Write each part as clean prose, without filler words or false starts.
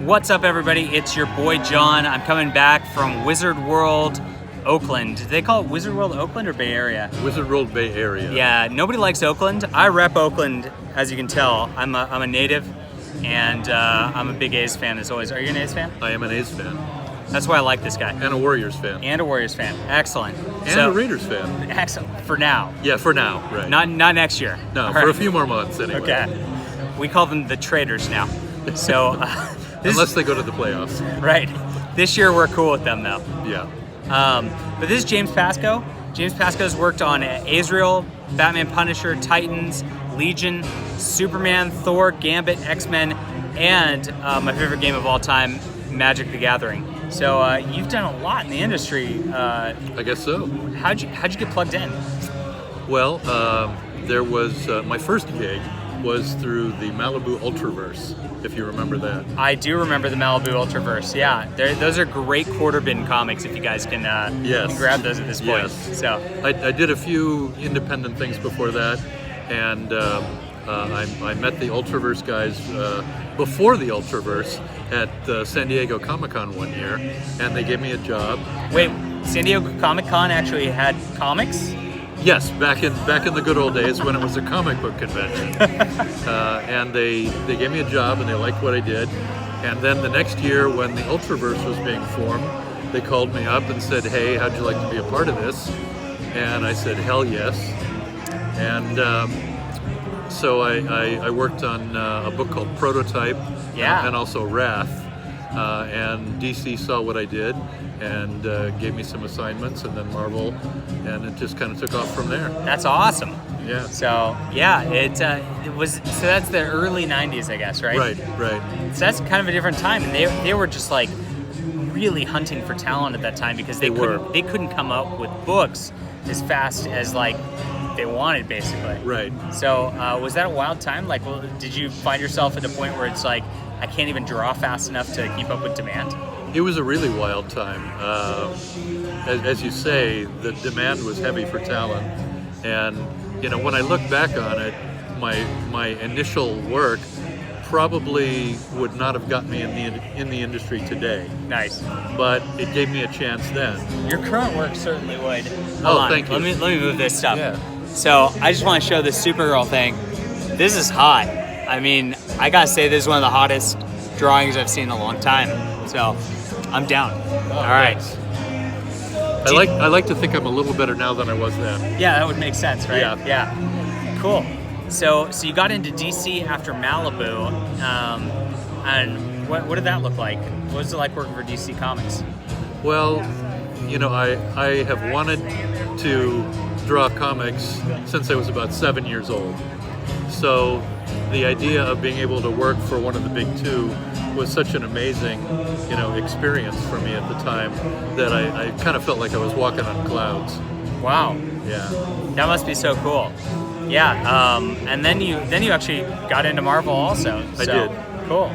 What's up, everybody? It's your boy John. I'm coming back from Wizard World, Oakland. Do they call it Wizard World Oakland or Bay Area? Wizard World Bay Area. Yeah, nobody likes Oakland. I rep Oakland, as you can tell. I'm a native, and I'm a big A's fan as always. Are you an A's fan? I am an A's fan. That's why I like this guy. And a Warriors fan. And a Warriors fan. Excellent. And a Raiders fan. Excellent. For now. Yeah, for now, right. Not next year. No, All for right. a few more months anyway. Okay. We call them the traders now. So, unless they go to the playoffs. Right. This year we're cool with them though. Yeah. But this is James Pascoe. James Pascoe's worked on Azrael, Batman Punisher, Titans, Legion, Superman, Thor, Gambit, X-Men, and my favorite game of all time, Magic the Gathering. So you've done a lot in the industry. I guess so. How'd you get plugged in? Well, there was my first gig was through the Malibu Ultraverse, if you remember that. I do remember the Malibu Ultraverse. Yeah, those are great quarter bin comics. If you guys can, yes. can grab those at this point. Yes. So I did a few independent things before that, and I met the Ultraverse guys before the Ultraverse at San Diego Comic-Con one year, and they gave me a job. Wait, San Diego Comic-Con actually had comics? Yes, back in the good old days when it was a comic book convention, and they gave me a job and they liked what I did. And then the next year, when the Ultraverse was being formed, they called me up and said, "Hey, how'd you like to be a part of this?" And I said, "Hell yes." And so I worked on a book called Prototype, Yeah. and also Wrath. And DC saw what I did and gave me some assignments, and then Marvel, and it just kind of took off from there. That's awesome. Yeah. So yeah, it was. So that's the early '90s, I guess, right? Right. So that's kind of a different time, and they were just like really hunting for talent at that time because they couldn't come up with books as fast as like they wanted, basically. Right. So was that a wild time? Like, well, did you find yourself at a point where it's like, I can't even draw fast enough to keep up with demand? It was a really wild time. As you say, the demand was heavy for talent, and when I look back on it, my initial work probably would not have got me in the industry today. Nice. But it gave me a chance then. Your current work certainly would. Hold on. Thank you. Let me move this stuff. Yeah. So I just want to show this Supergirl thing. This is hot. I mean, I gotta say this is one of the hottest drawings I've seen in a long time. So I'm down. All right. Thanks. I like to think I'm a little better now than I was then. Yeah, that would make sense, right? Yeah. Cool. So you got into DC after Malibu, and what did that look like? What was it like working for DC Comics? Well, I have wanted to draw comics since I was about 7 years old. So the idea of being able to work for one of the big two was such an amazing, experience for me at the time that I kind of felt like I was walking on clouds. Wow. Yeah. That must be so cool. Yeah. And then you actually got into Marvel also. I did. Cool.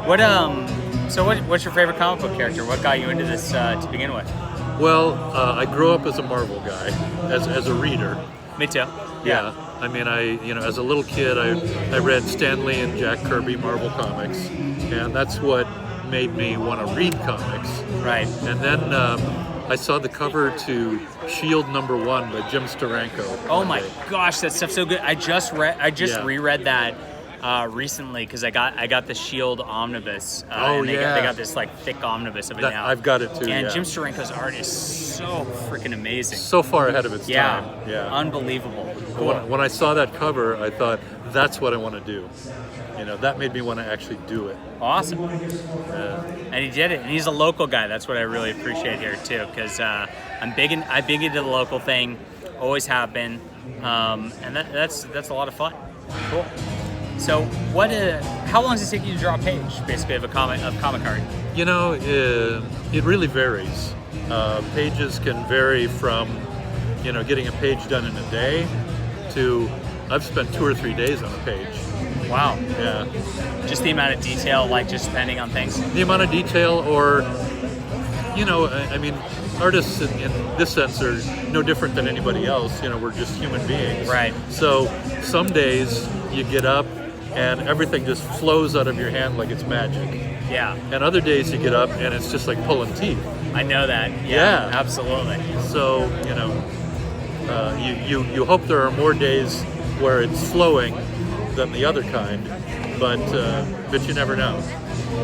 What's your favorite comic book character? What got you into this to begin with? Well, I grew up as a Marvel guy, as a reader. Me too. Yeah. I mean, as a little kid, I read Stan Lee and Jack Kirby Marvel comics, and that's what made me want to read comics. Right. And then I saw the cover to Shield #1 by Jim Steranko. Oh my gosh, that stuff's so good. I just reread that recently because I got the Shield omnibus. And they got this like thick omnibus of it now. I've got it too. And yeah. Jim Steranko's art is so freaking amazing. So far ahead of its time. Yeah. Unbelievable. Cool. When I saw that cover, I thought, that's what I want to do. That made me want to actually do it. Awesome. And he did it. And he's a local guy. That's what I really appreciate here too, because I'm big into the local thing. Always have been. And that's a lot of fun. Cool. So how long does it take you to draw a page, basically, of comic art? It really varies. Pages can vary from, getting a page done in a day to I've spent 2 or 3 days on a page. Wow. Yeah. Just the amount of detail, like just depending on things? The amount of detail, or, I mean, artists in this sense are no different than anybody else. We're just human beings. Right. So some days you get up and everything just flows out of your hand like it's magic. Yeah. And other days you get up and it's just like pulling teeth. I know that. Yeah. Absolutely. So, you hope there are more days where it's flowing than the other kind, but you never know.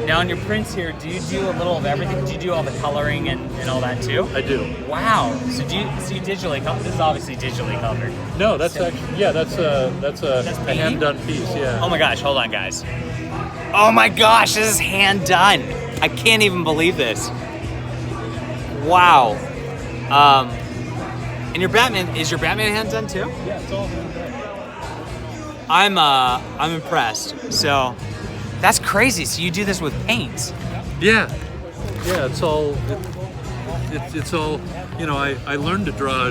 Now on your prints here, do you do a little of everything? Do you do all the coloring and all that too? I do. Wow. So do you digitally color? This is obviously digitally colored. No, that's actually, yeah, that's a painting? hand-done piece, yeah. Oh my gosh, hold on guys. Oh my gosh, this is hand done. I can't even believe this. Wow. And your Batman, is your Batman hand done too? Yeah, it's all hand done. I'm impressed. So that's crazy. So you do this with paints? Yeah, it's all, it's all, I learned to draw,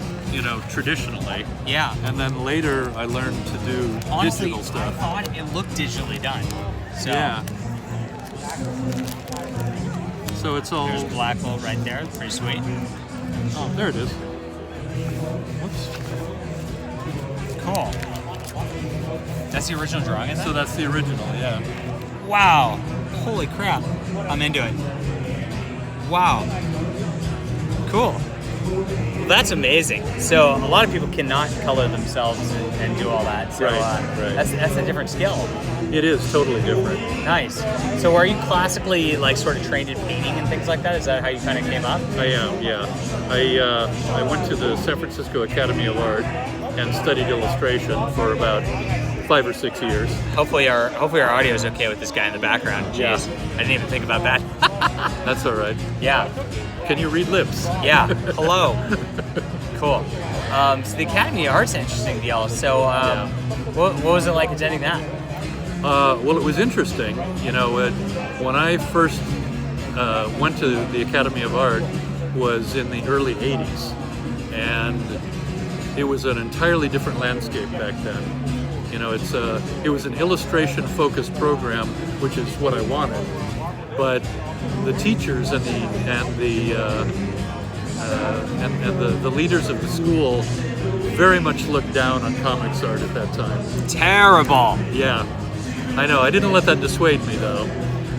traditionally. Yeah. And then later I learned to do Honestly, digital stuff. I thought it looked digitally done. So Yeah. So it's all. there's black hole right there. Pretty sweet. Oh, there it is. Whoops. Cool. That's the original drawing of that? So that's the original, yeah. Wow. Holy crap. I'm into it. Wow. Cool. Well, that's amazing. So a lot of people cannot color themselves and do all that. So Right. That's a different skill. It is totally different. Nice. So are you classically like sort of trained in painting and things like that? Is that how you kind of came up? I am, yeah. I went to the San Francisco Academy of Art and studied illustration for about 5 or 6 years. Hopefully our audio is okay with this guy in the background. Jeez. Yeah. I didn't even think about that. That's all right. Yeah. Can you read lips? Yeah. Hello. Cool. So the Academy of Art's an interesting deal. So what was it like attending that? Well, it was interesting. When I first went to the Academy of Art was in the early 80s, and it was an entirely different landscape back then. It was an illustration-focused program, which is what I wanted. But the teachers and the leaders of the school very much looked down on comics art at that time. Terrible. Yeah, I know. I didn't let that dissuade me though.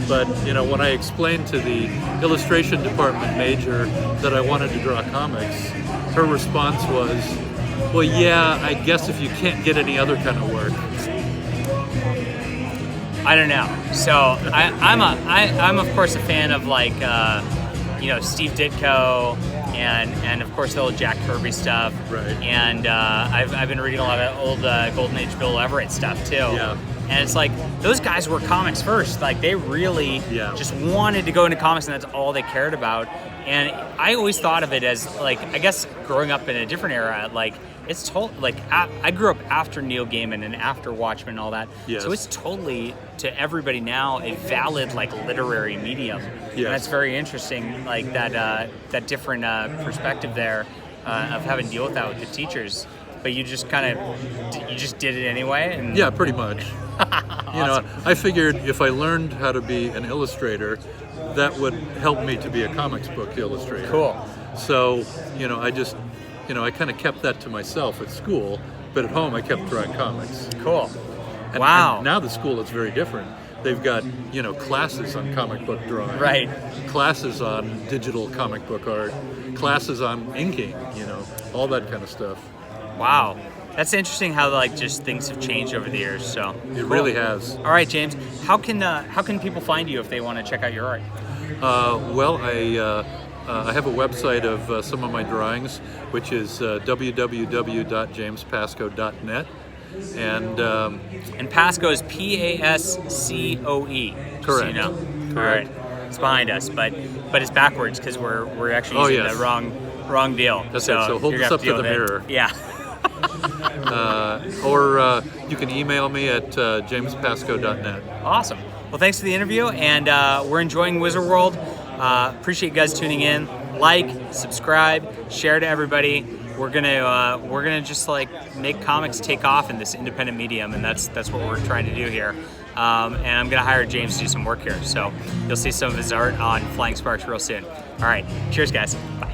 But when I explained to the illustration department major that I wanted to draw comics, her response was, "Well, yeah, I guess if you can't get any other kind of work." I don't know. So I'm of course a fan of like Steve Ditko and of course the old Jack Kirby stuff. Right. And I've been reading a lot of old Golden Age Bill Everett stuff too. Yeah. And it's like those guys were comics first. Like they really just wanted to go into comics, and that's all they cared about. And I always thought of it as like, I guess growing up in a different era, like it's I grew up after Neil Gaiman and after Watchmen and all that. Yes. So it's totally, to everybody now, a valid like literary medium. Yes. And that's very interesting, like that different perspective there of having to deal with that with the teachers. But you just did it anyway. And Yeah, pretty much. Awesome. I figured if I learned how to be an illustrator, that would help me to be a comics book illustrator. Cool. So, I kind of kept that to myself at school, but at home I kept drawing comics. Cool. And, Wow. and now the school is very different. They've got, classes on comic book drawing. Right. Classes on digital comic book art. Classes on inking, all that kind of stuff. Wow. That's interesting how like just things have changed over the years. So It really has. All right, James. How can people find you if they want to check out your art? Well, I have a website of some of my drawings, which is www.jamespascoe.net. And Pascoe is Pascoe. Correct. So you know. Correct. All right. It's behind us, but it's backwards because we're actually using yes. the wrong deal. That's right. So hold you're this gonna up have to the deal with it. mirror. Yeah. Or you can email me at jamespascoe.net. Awesome. Well, thanks for the interview, and we're enjoying Wizard World. Appreciate you guys tuning in. Like, subscribe, share to everybody. We're gonna just like make comics take off in this independent medium, and that's what we're trying to do here. And I'm gonna hire James to do some work here, so you'll see some of his art on Flying Sparks real soon. All right, cheers, guys. Bye.